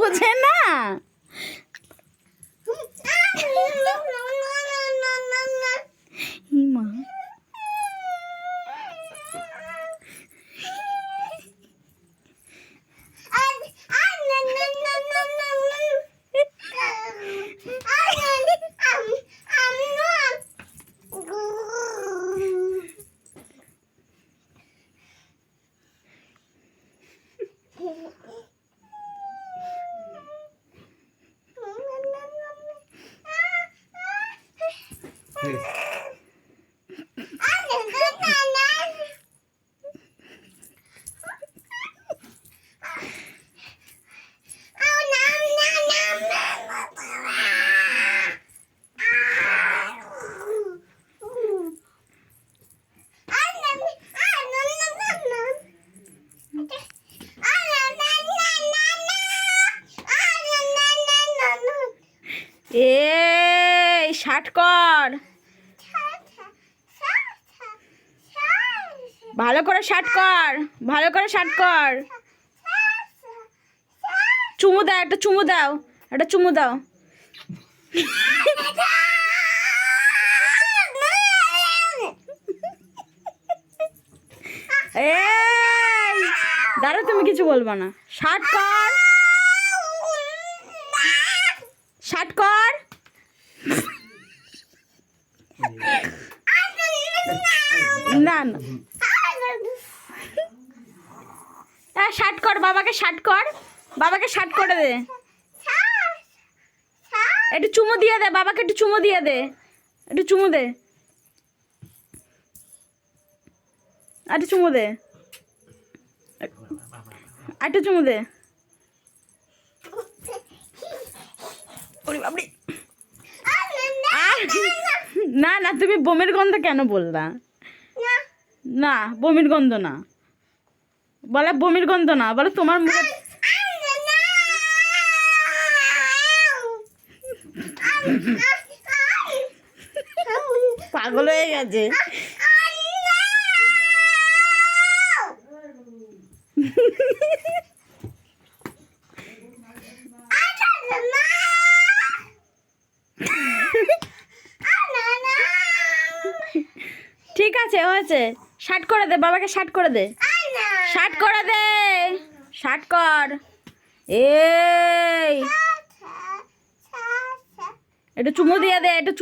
বোঝে না। মা শার্ট কর, ভালো করে শার্ট কর, ভালো করে শার্ট কর। চুমু দাও, একটা চুমু দাও, একটা চুমু দাও। এই দাঁড়া, তুমি কিছু বলবা না। শার্ট কর, শার্ট কর। না না, শার্ট কর, বাবাকে শার্ট কর, বাবাকে শার্ট করে দে। একটু চুমু দিয়ে দে বাবাকে, একটু চুমু দিয়ে দে, একটু চুমু দে, একটু চুমু দে, একটু চুমু দে। না না, তুমি বমির গন্ধ কেন বললা? না বমির গন্ধ না, বলে বমির গন্ধ না, বলে তোমার মুখে। পাগল হয়ে গেছে। ঠিক আছে, হয়েছে। শার্ট করে দে বাবাকে, শার্ট করে দে, শার্ট করে দে, শার্ট কর। এই একটু চুমু দিয়ে দে, একটু